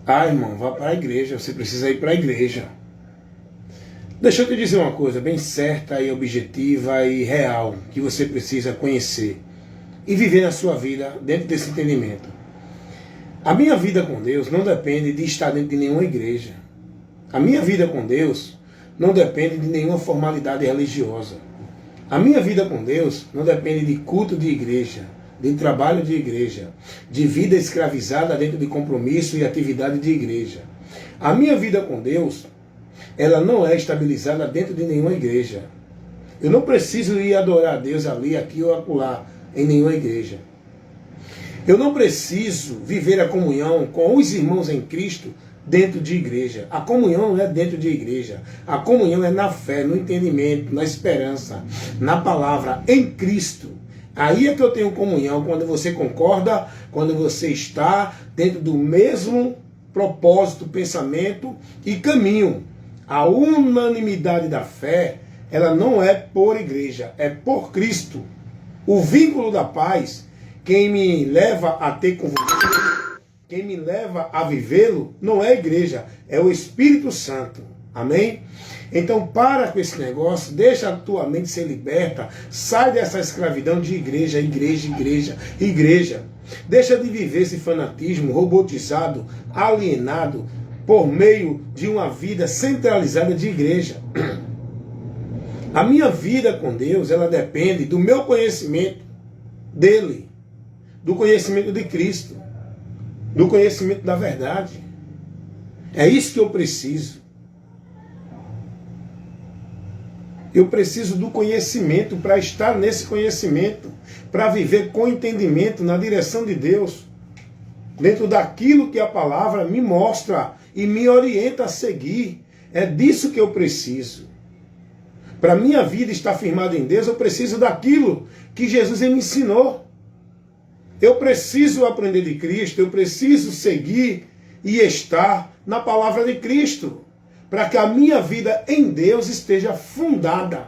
Ah, irmão, vá para a igreja, você precisa ir para a igreja. Deixa eu te dizer uma coisa bem certa e objetiva e real, que você precisa conhecer e viver na sua vida dentro desse entendimento. A minha vida com Deus não depende de estar dentro de nenhuma igreja. A minha vida com Deus não depende de nenhuma formalidade religiosa. A minha vida com Deus não depende de culto de igreja, de trabalho de igreja, de vida escravizada dentro de compromisso e atividade de igreja. A minha vida com Deus, ela não é estabilizada dentro de nenhuma igreja. Eu não preciso ir adorar a Deus ali, aqui ou acolá, em nenhuma igreja. Eu não preciso viver a comunhão com os irmãos em Cristo dentro de igreja. A comunhão não é dentro de igreja. A comunhão é na fé, no entendimento, na esperança, na palavra, em Cristo. Aí é que eu tenho comunhão, quando você concorda, quando você está dentro do mesmo propósito, pensamento e caminho. A unanimidade da fé, ela não é por igreja, é por Cristo. O vínculo da paz, quem me leva a ter com você, quem me leva a vivê-lo, não é a igreja, é o Espírito Santo. Amém? Então para com esse negócio, deixa a tua mente ser liberta, sai dessa escravidão de igreja, igreja, igreja, igreja. Deixa de viver esse fanatismo robotizado, alienado, por meio de uma vida centralizada de igreja. A minha vida com Deus, ela depende do meu conhecimento dele, do conhecimento de Cristo, do conhecimento da verdade. É isso que eu preciso. Eu preciso do conhecimento para estar nesse conhecimento, para viver com entendimento na direção de Deus, dentro daquilo que a palavra me mostra e me orienta a seguir. É disso que eu preciso. Para minha vida estar firmada em Deus, eu preciso daquilo que Jesus me ensinou. Eu preciso aprender de Cristo, eu preciso seguir e estar na palavra de Cristo, para que a minha vida em Deus esteja fundada,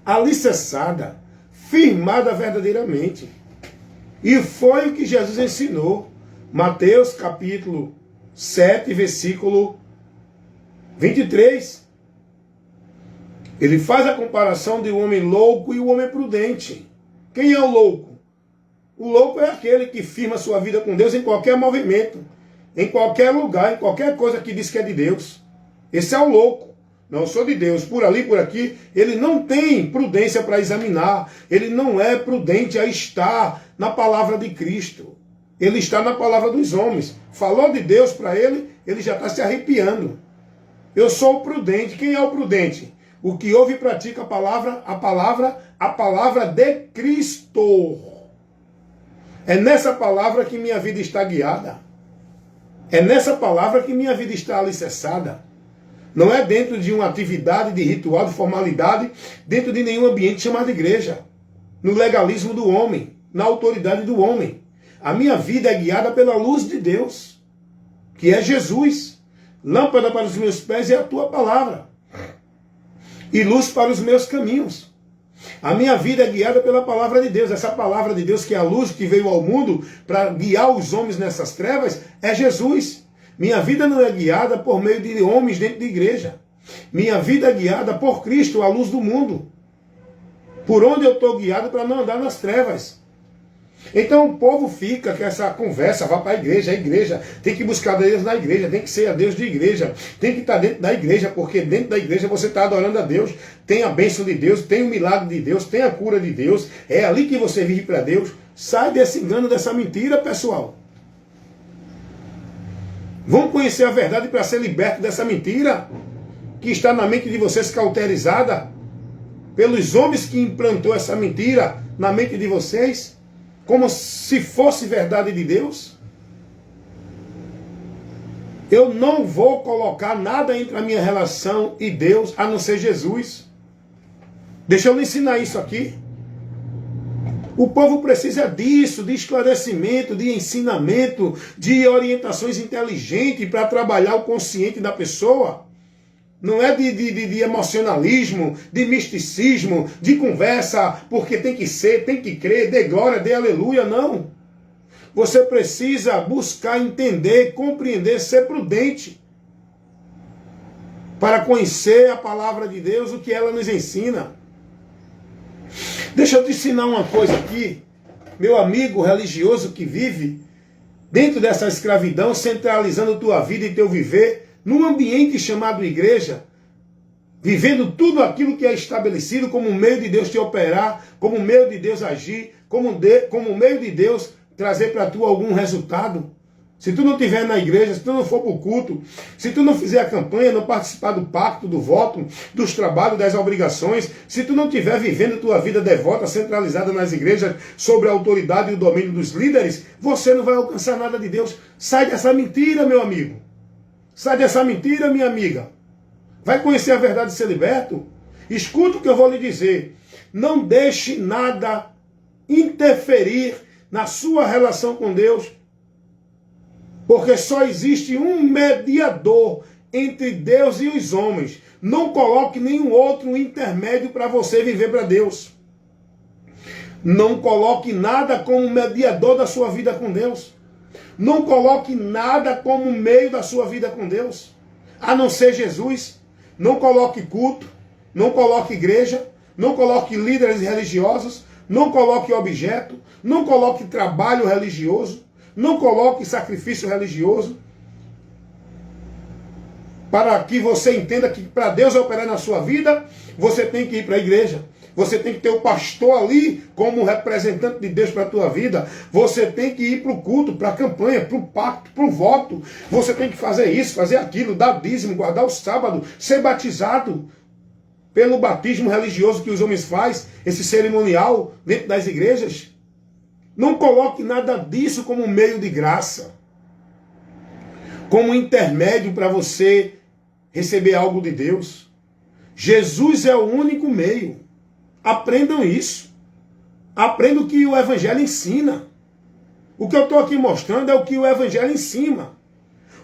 alicerçada, firmada verdadeiramente. E foi o que Jesus ensinou. Mateus capítulo 7, versículo 23. Ele faz a comparação de um homem louco e o homem prudente. Quem é o louco? O louco é aquele que firma sua vida com Deus em qualquer movimento, em qualquer lugar, em qualquer coisa que diz que é de Deus. Esse é o louco. Não, eu sou de Deus, por ali, por aqui. Ele não tem prudência para examinar. Ele não é prudente a estar na palavra de Cristo. Ele está na palavra dos homens. Falou de Deus para ele, ele já está se arrepiando. Eu sou o prudente. Quem é o prudente? O que ouve e pratica a palavra de Cristo. É nessa palavra que minha vida está guiada. É nessa palavra que minha vida está alicerçada. Não é dentro de uma atividade, de ritual, de formalidade, dentro de nenhum ambiente chamado igreja. No legalismo do homem, na autoridade do homem. A minha vida é guiada pela luz de Deus, que é Jesus. Lâmpada para os meus pés é a tua palavra. E luz para os meus caminhos. A minha vida é guiada pela palavra de Deus. Essa palavra de Deus, que é a luz que veio ao mundo para guiar os homens nessas trevas, é Jesus. Minha vida não é guiada por meio de homens dentro de igreja. Minha vida é guiada por Cristo, a luz do mundo. Por onde eu estou guiado para não andar nas trevas. Então o povo fica com essa conversa, vá para a igreja tem que buscar Deus na igreja, tem que ser a Deus de igreja, tem que estar dentro da igreja, porque dentro da igreja você está adorando a Deus, tem a bênção de Deus, tem o milagre de Deus, tem a cura de Deus, é ali que você vive para Deus. Sai desse engano, dessa mentira, pessoal. Vamos conhecer a verdade para ser liberto dessa mentira que está na mente de vocês cauterizada pelos homens que implantou essa mentira na mente de vocês, como se fosse verdade de Deus. Eu não vou colocar nada entre a minha relação e Deus, a não ser Jesus. Deixa eu lhe ensinar isso aqui. O povo precisa disso, de esclarecimento, de ensinamento, de orientações inteligentes para trabalhar o consciente da pessoa. Não é de emocionalismo, de misticismo, de conversa, porque tem que ser, tem que crer, dê glória, dê aleluia, não. Você precisa buscar entender, compreender, ser prudente para conhecer a palavra de Deus, o que ela nos ensina. Deixa eu te ensinar uma coisa aqui. Meu amigo religioso que vive dentro dessa escravidão, centralizando tua vida e teu viver, num ambiente chamado igreja, vivendo tudo aquilo que é estabelecido como meio de Deus te operar, como meio de Deus agir, como meio de Deus trazer para tu algum resultado. Se tu não estiver na igreja, se tu não for para o culto, se tu não fizer a campanha, não participar do pacto, do voto, dos trabalhos, das obrigações, se tu não estiver vivendo tua vida devota, centralizada nas igrejas, sobre a autoridade e o domínio dos líderes, você não vai alcançar nada de Deus. Sai dessa mentira, meu amigo. Sai dessa mentira, minha amiga. Vai conhecer a verdade e ser liberto? Escuta o que eu vou lhe dizer. Não deixe nada interferir na sua relação com Deus, porque só existe um mediador entre Deus e os homens. Não coloque nenhum outro intermédio para você viver para Deus. Não coloque nada como mediador da sua vida com Deus. Não coloque nada como meio da sua vida com Deus, a não ser Jesus. Não coloque culto, não coloque igreja, não coloque líderes religiosos, não coloque objeto, não coloque trabalho religioso, não coloque sacrifício religioso, para que você entenda que para Deus operar na sua vida, você tem que ir para a igreja. Você tem que ter o pastor ali como representante de Deus para a tua vida. Você tem que ir para o culto, para a campanha, para o pacto, para o voto. Você tem que fazer isso, fazer aquilo, dar dízimo, guardar o sábado, ser batizado pelo batismo religioso que os homens fazem, esse cerimonial dentro das igrejas. Não coloque nada disso como meio de graça, como intermédio para você receber algo de Deus. Jesus é o único meio. Aprendam isso. Aprendam o que o Evangelho ensina. O que eu estou aqui mostrando é o que o Evangelho ensina.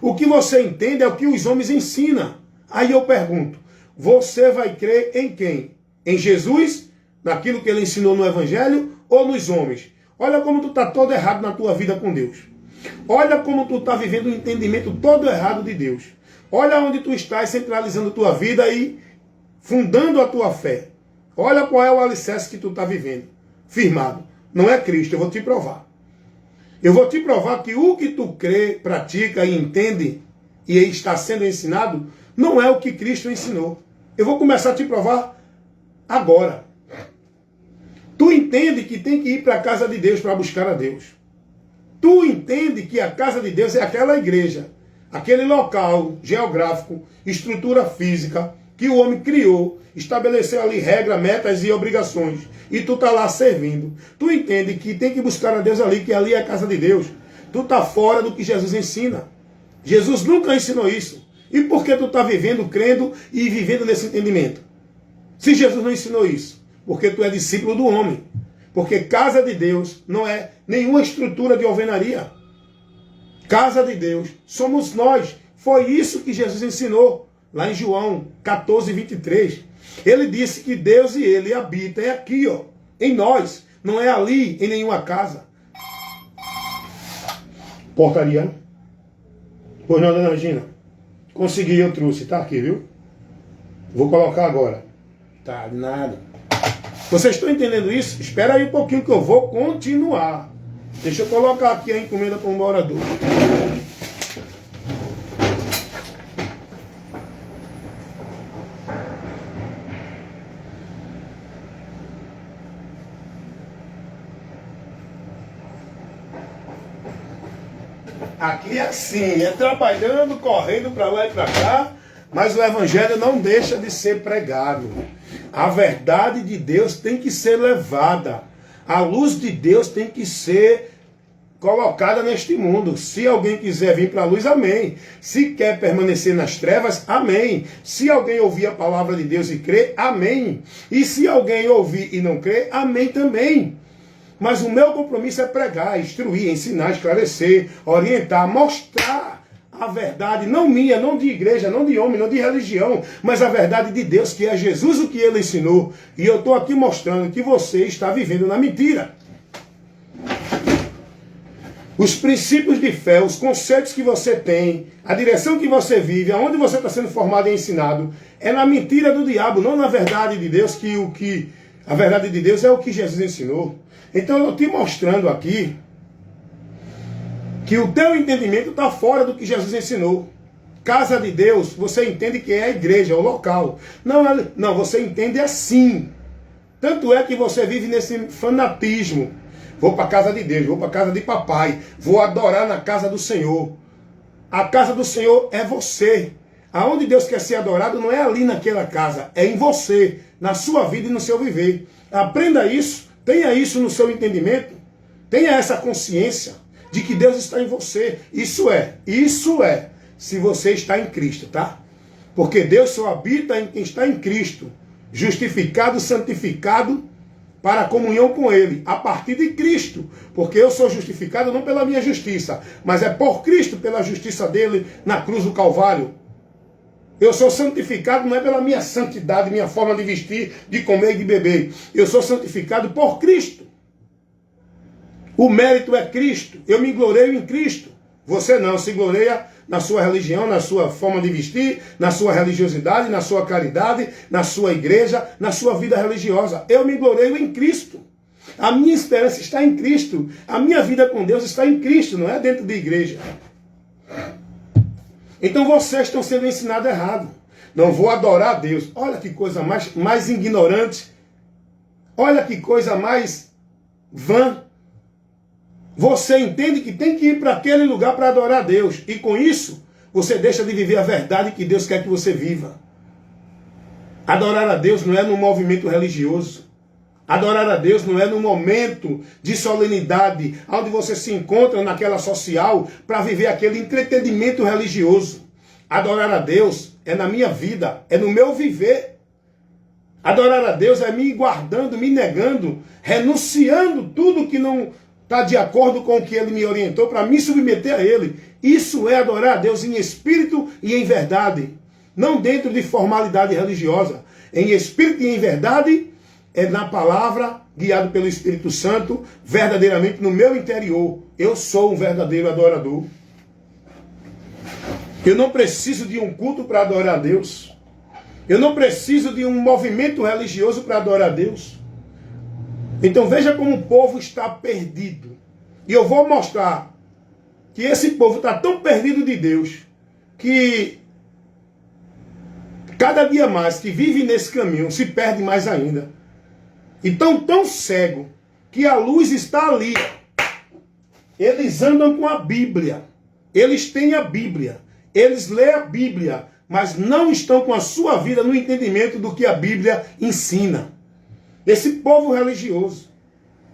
O que você entende é o que os homens ensinam. Aí eu pergunto, você vai crer em quem? Em Jesus? Naquilo que ele ensinou no Evangelho? Ou nos homens? Olha como tu está todo errado na tua vida com Deus. Olha como tu está vivendo um entendimento todo errado de Deus. Olha onde tu estás centralizando tua vida e fundando a tua fé. Olha qual é o alicerce que tu está vivendo. Firmado. Não é Cristo, eu vou te provar. Eu vou te provar que o que tu crê, pratica e entende e está sendo ensinado, não é o que Cristo ensinou. Eu vou começar a te provar agora. Tu entende que tem que ir para a casa de Deus para buscar a Deus. Tu entende que a casa de Deus é aquela igreja, aquele local geográfico, estrutura física, que o homem criou, estabeleceu ali regras, metas e obrigações. E tu está lá servindo. Tu entende que tem que buscar a Deus ali, que ali é a casa de Deus. Tu está fora do que Jesus ensina. Jesus nunca ensinou isso. E por que tu está vivendo, crendo e vivendo nesse entendimento? Se Jesus não ensinou isso. Porque tu é discípulo do homem. Porque casa de Deus não é nenhuma estrutura de alvenaria. Casa de Deus somos nós. Foi isso que Jesus ensinou lá em João 14, 23. Ele disse que Deus e ele habitam aqui, ó, em nós. Não é ali, em nenhuma casa. Portaria. Pois não, dona Regina. Consegui, eu trouxe. Tá aqui, viu? Vou colocar agora. Tá, nada. Vocês estão entendendo isso? Espera aí um pouquinho que eu vou continuar. Deixa eu colocar aqui a encomenda para um morador. Aqui é assim, é trabalhando, correndo para lá e para cá, mas o Evangelho não deixa de ser pregado. A verdade de Deus tem que ser levada. A luz de Deus tem que ser colocada neste mundo. Se alguém quiser vir para a luz, amém. Se quer permanecer nas trevas, amém. Se alguém ouvir a palavra de Deus e crer, amém. E se alguém ouvir e não crer, amém também. Mas o meu compromisso é pregar, instruir, ensinar, esclarecer, orientar, mostrar a verdade, não minha, não de igreja, não de homem, não de religião, mas a verdade de Deus, que é Jesus, o que ele ensinou. E eu estou aqui mostrando que você está vivendo na mentira. Os princípios de fé, os conceitos que você tem, a direção que você vive, aonde você está sendo formado e ensinado, é na mentira do diabo, não na verdade de Deus, a verdade de Deus é o que Jesus ensinou. Então eu estou te mostrando aqui que o teu entendimento está fora do que Jesus ensinou. Casa de Deus, você entende que é a igreja, o local. Não, você entende assim. Tanto é que você vive nesse fanatismo. Vou para a casa de Deus, vou para a casa de papai, vou adorar na casa do Senhor. A casa do Senhor é você. Aonde Deus quer ser adorado não é ali naquela casa, é em você, na sua vida e no seu viver. Aprenda isso, tenha isso no seu entendimento, tenha essa consciência de que Deus está em você. Isso é, se você está em Cristo, tá? Porque Deus só habita em quem está em Cristo, justificado, santificado, para a comunhão com Ele, a partir de Cristo. Porque eu sou justificado não pela minha justiça, mas é por Cristo, pela justiça dele na cruz do Calvário. Eu sou santificado não é pela minha santidade, minha forma de vestir, de comer e de beber. Eu sou santificado por Cristo. O mérito é Cristo. Eu me gloreio em Cristo. Você não se gloreia na sua religião, na sua forma de vestir, na sua religiosidade, na sua caridade, na sua igreja, na sua vida religiosa. Eu me gloreio em Cristo. A minha esperança está em Cristo. A minha vida com Deus está em Cristo, não é dentro de igreja. Então vocês estão sendo ensinados errado. Não vou adorar a Deus. Olha que coisa mais ignorante. Olha que coisa mais vã. Você entende que tem que ir para aquele lugar para adorar a Deus. E com isso, você deixa de viver a verdade que Deus quer que você viva. Adorar a Deus não é num movimento religioso. Adorar a Deus não é num momento de solenidade, onde você se encontra naquela social para viver aquele entretenimento religioso. Adorar a Deus é na minha vida, é no meu viver. Adorar a Deus é me guardando, me negando, renunciando tudo que não está de acordo com o que Ele me orientou para me submeter a Ele. Isso é adorar a Deus em espírito e em verdade. Não dentro de formalidade religiosa. Em espírito e em verdade, é na palavra, guiado pelo Espírito Santo, verdadeiramente no meu interior. Eu sou um verdadeiro adorador. Eu não preciso de um culto para adorar a Deus. Eu não preciso de um movimento religioso para adorar a Deus. Então veja como o povo está perdido. E eu vou mostrar que esse povo está tão perdido de Deus, que cada dia mais que vive nesse caminho se perde mais ainda. E tão cego que a luz está ali. Eles andam com a Bíblia. Eles têm a Bíblia. Eles lêem a Bíblia, mas não estão com a sua vida no entendimento do que a Bíblia ensina. Esse povo religioso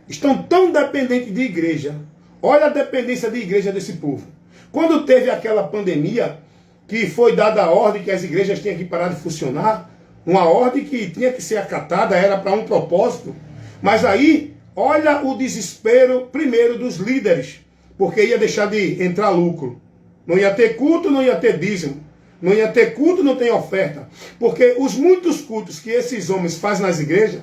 estão tão dependentes de igreja. Olha a dependência de igreja desse povo. Quando teve aquela pandemia, que foi dada a ordem que as igrejas tinham que parar de funcionar, uma ordem que tinha que ser acatada, era para um propósito. Mas aí, olha o desespero primeiro dos líderes, porque ia deixar de entrar lucro. Não ia ter culto, não ia ter dízimo. Não ia ter culto, não tem oferta. Porque os muitos cultos que esses homens fazem nas igrejas,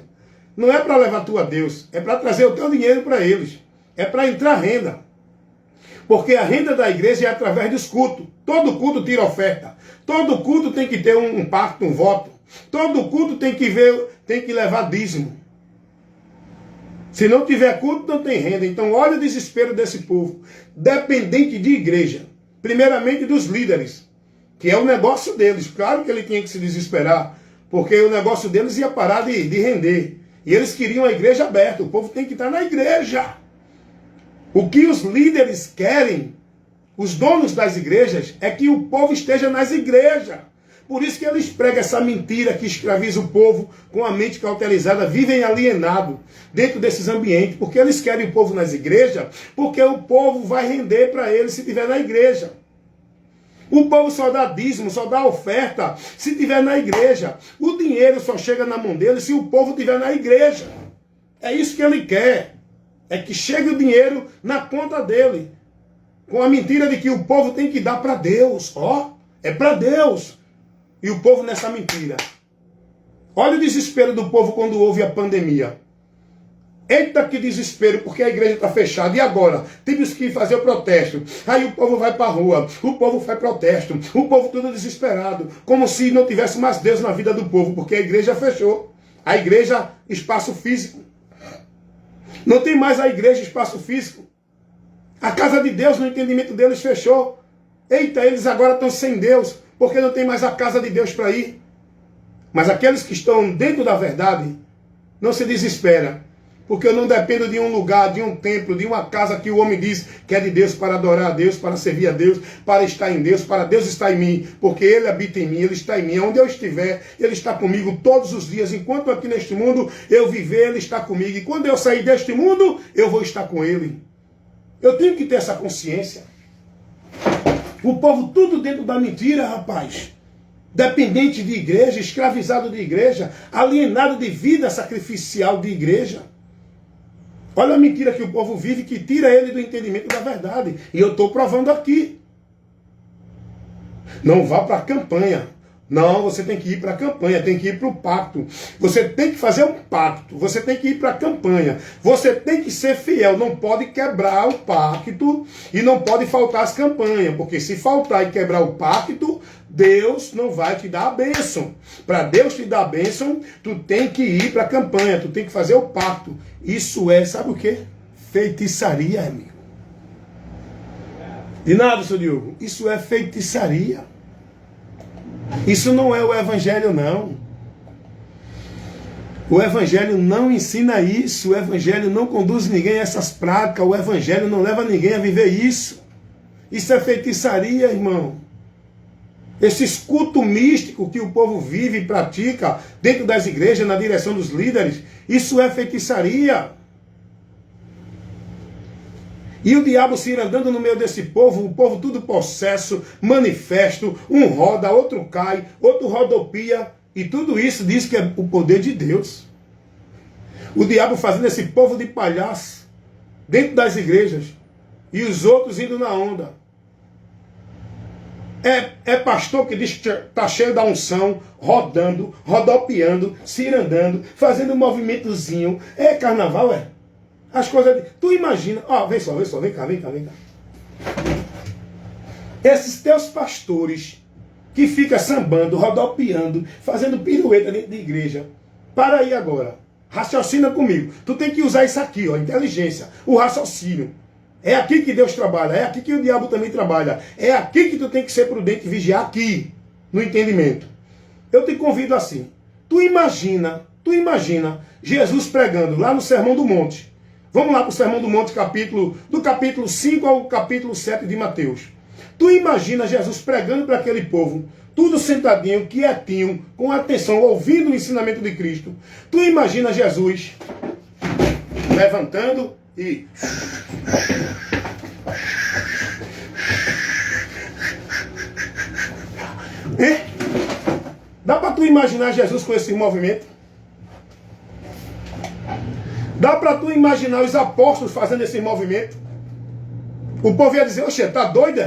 não é para levar tu a Deus, é para trazer o teu dinheiro para eles. É para entrar renda. Porque a renda da igreja é através dos cultos. Todo culto tira oferta. Todo culto tem que ter um pacto, um voto. Todo culto tem que levar dízimo. Se não tiver culto, não tem renda. Então olha o desespero desse povo. Dependente de igreja. Primeiramente dos líderes. Que é o negócio deles. Claro que ele tinha que se desesperar. Porque o negócio deles ia parar de render. E eles queriam a igreja aberta. O povo tem que estar na igreja. O que os líderes querem, os donos das igrejas, é que o povo esteja nas igrejas. Por isso que eles pregam essa mentira que escraviza o povo com a mente cauterizada, vivem alienados dentro desses ambientes, porque eles querem o povo nas igrejas, porque o povo vai render para eles se estiver na igreja. O povo só dá dízimo, só dá oferta se estiver na igreja. O dinheiro só chega na mão dele se o povo estiver na igreja. É isso que ele quer. É que chegue o dinheiro na conta dele. Com a mentira de que o povo tem que dar para Deus. Ó, é para Deus. E o povo nessa mentira. Olha o desespero do povo quando houve a pandemia. Eita, que desespero, porque a igreja está fechada. E agora? Temos que fazer o protesto. Aí o povo vai para a rua, o povo faz protesto, o povo todo desesperado, como se não tivesse mais Deus na vida do povo, porque a igreja fechou. A igreja, espaço físico. Não tem mais a igreja, espaço físico. A casa de Deus, no entendimento deles, fechou. Eita, eles agora estão sem Deus, porque não tem mais a casa de Deus para ir. Mas aqueles que estão dentro da verdade, não se desespera. Porque eu não dependo de um lugar, de um templo, de uma casa que o homem diz que é de Deus para adorar a Deus, para servir a Deus, para estar em Deus, para Deus estar em mim. Porque Ele habita em mim, Ele está em mim. Onde eu estiver, Ele está comigo todos os dias. Enquanto aqui neste mundo eu viver, Ele está comigo. E quando eu sair deste mundo, eu vou estar com Ele. Eu tenho que ter essa consciência. O povo tudo dentro da mentira, rapaz. Dependente de igreja, escravizado de igreja, alienado de vida sacrificial de igreja. Olha a mentira que o povo vive, que tira ele do entendimento da verdade. E eu estou provando aqui. Não vá para a campanha. Não, você tem que ir para a campanha, tem que ir para o pacto. Você tem que fazer um pacto, você tem que ir para a campanha. Você tem que ser fiel, não pode quebrar o pacto e não pode faltar as campanhas. Porque se faltar e quebrar o pacto, Deus não vai te dar a bênção. Para Deus te dar a bênção, tu tem que ir para a campanha, tu tem que fazer o pacto. Isso é, sabe o quê? Feitiçaria, amigo. De nada, seu Diogo. Isso é feitiçaria. Isso não é o evangelho, não. O evangelho não ensina isso. O evangelho não conduz ninguém a essas práticas. O evangelho não leva ninguém a viver isso. Isso é feitiçaria, irmão. Esses cultos místicos que o povo vive e pratica dentro das igrejas, na direção dos líderes, isso é feitiçaria. E o diabo se ir andando no meio desse povo, o povo tudo possesso, manifesto, um roda, outro cai, outro rodopia, e tudo isso diz que é o poder de Deus. O diabo fazendo esse povo de palhaço dentro das igrejas, e os outros indo na onda. É pastor que diz que está cheio da unção, rodando, rodopiando, cirandando, fazendo um movimentozinho. É carnaval, é? As coisas... Tu imagina... Ó, vem só, vem cá. Esses teus pastores que ficam sambando, rodopiando, fazendo pirueta dentro de igreja. Para aí agora. Raciocina comigo. Tu tem que usar isso aqui, ó, inteligência. O raciocínio. É aqui que Deus trabalha. É aqui que o diabo também trabalha. É aqui que tu tem que ser prudente e vigiar aqui. No entendimento. Eu te convido assim. Tu imagina Jesus pregando lá no Sermão do Monte. Vamos lá para o Sermão do Monte, do capítulo 5 ao capítulo 7 de Mateus. Tu imagina Jesus pregando para aquele povo, tudo sentadinho, quietinho, com atenção, ouvindo o ensinamento de Cristo. Tu imagina Jesus levantando e... Dá para tu imaginar Jesus com esse movimento? Dá para tu imaginar os apóstolos fazendo esse movimento? O povo ia dizer, oxe, tá doido?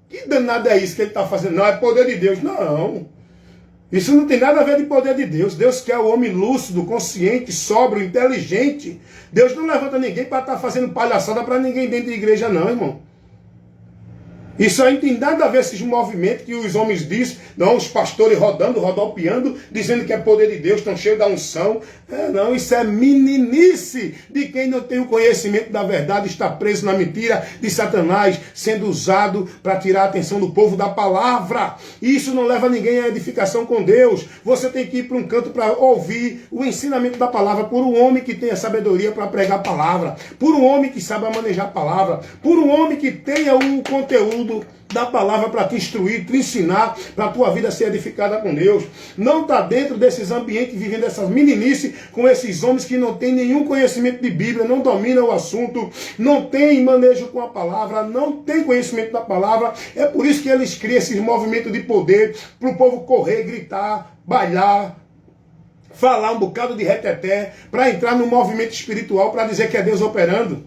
Que danado é isso que ele está fazendo? Não, é poder de Deus. Não. Isso não tem nada a ver de poder de Deus. Deus quer o homem lúcido, consciente, sóbrio, inteligente. Deus não levanta ninguém para estar fazendo palhaçada para ninguém dentro da igreja, não, irmão. Isso aí não tem nada a ver esses movimentos que os homens dizem, não, os pastores rodando, rodopiando, dizendo que é poder de Deus, estão cheios da unção. Não, isso é meninice de quem não tem o conhecimento da verdade, está preso na mentira de Satanás, sendo usado para tirar a atenção do povo da palavra. Isso não leva ninguém à edificação com Deus. Você tem que ir para um canto para ouvir o ensinamento da palavra por um homem que tenha sabedoria para pregar a palavra, por um homem que saiba manejar a palavra, por um homem que tenha o conteúdo da palavra para te instruir, te ensinar, para a tua vida ser edificada com Deus. Não está dentro desses ambientes, vivendo essas meninices, com esses homens que não têm nenhum conhecimento de Bíblia, não dominam o assunto, não têm manejo com a palavra, não têm conhecimento da palavra. É por isso que eles criam esses movimentos de poder, para o povo correr, gritar, bailar, falar um bocado de reteté, para entrar no movimento espiritual, para dizer que é Deus operando.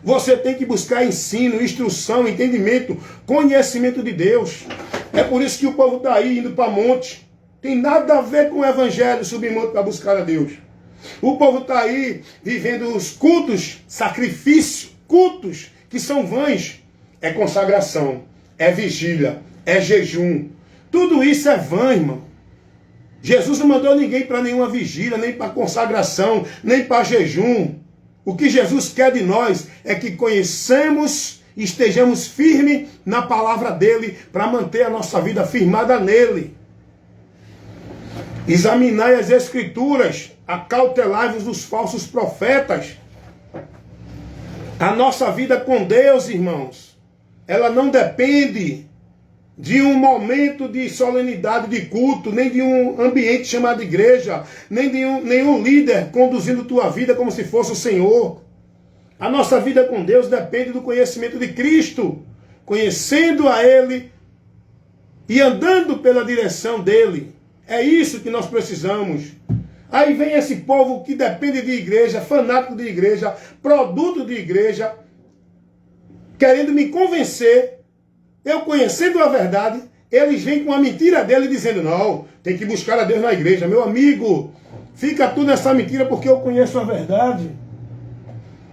Você tem que buscar ensino, instrução, entendimento, conhecimento de Deus. É por isso que o povo está aí indo para monte. Tem nada a ver com o evangelho, subir monte para buscar a Deus. O povo está aí vivendo os cultos, sacrifício, cultos que são vãs. É consagração, é vigília, é jejum. Tudo isso é vã, irmão. Jesus não mandou ninguém para nenhuma vigília, nem para consagração, nem para jejum. O que Jesus quer de nós é que conheçamos e estejamos firmes na palavra dele para manter a nossa vida firmada nele. Examinai as Escrituras, acautelai-vos dos falsos profetas. A nossa vida com Deus, irmãos, ela não depende de um momento de solenidade de culto, nem de um ambiente chamado igreja, nem de nenhum líder conduzindo tua vida como se fosse o Senhor. A nossa vida com Deus depende do conhecimento de Cristo, conhecendo a Ele e andando pela direção dEle. É isso que nós precisamos. Aí vem esse povo que depende de igreja, fanático de igreja, produto de igreja, querendo me convencer. Eu conhecendo a verdade, eles vêm com a mentira dele dizendo, não, tem que buscar a Deus na igreja. Meu amigo, fica tudo nessa mentira porque eu conheço a verdade.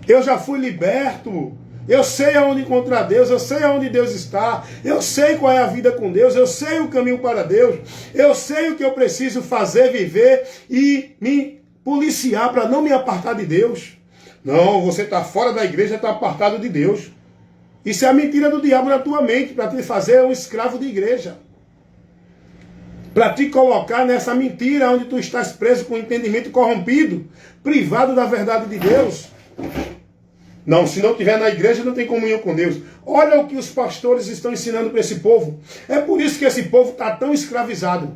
Eu já fui liberto. Eu sei aonde encontrar Deus, eu sei aonde Deus está. Eu sei qual é a vida com Deus, eu sei o caminho para Deus. Eu sei o que eu preciso fazer, viver e me policiar para não me apartar de Deus. Não, você está fora da igreja, está apartado de Deus. Isso é a mentira do diabo na tua mente, para te fazer um escravo de igreja. Para te colocar nessa mentira onde tu estás preso com entendimento corrompido, privado da verdade de Deus. Não, se não estiver na igreja, não tem comunhão com Deus. Olha o que os pastores estão ensinando para esse povo. É por isso que esse povo está tão escravizado.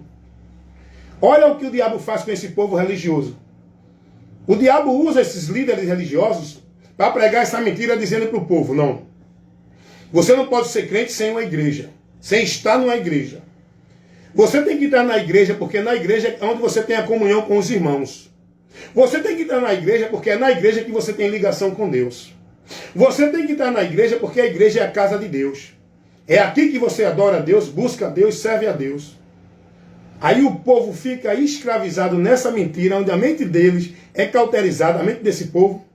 Olha o que o diabo faz com esse povo religioso. O diabo usa esses líderes religiosos para pregar essa mentira dizendo para o povo, não. Você não pode ser crente sem uma igreja, sem estar numa igreja. Você tem que estar na igreja, porque na igreja é onde você tem a comunhão com os irmãos. Você tem que estar na igreja, porque é na igreja que você tem ligação com Deus. Você tem que estar na igreja, porque a igreja é a casa de Deus. É aqui que você adora a Deus, busca a Deus, serve a Deus. Aí o povo fica escravizado nessa mentira, onde a mente deles é cauterizada, a mente desse povo.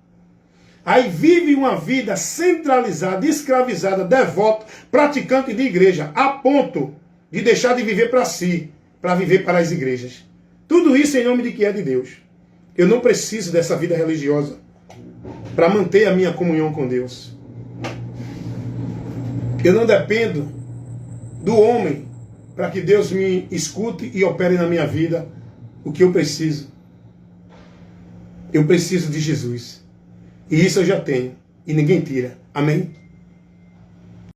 Aí vive uma vida centralizada, escravizada, devoto, praticante de igreja, a ponto de deixar de viver para si, para viver para as igrejas. Tudo isso em nome de que é de Deus. Eu não preciso dessa vida religiosa para manter a minha comunhão com Deus. Eu não dependo do homem para que Deus me escute e opere na minha vida o que eu preciso. Eu preciso de Jesus. E isso eu já tenho. E ninguém tira. Amém?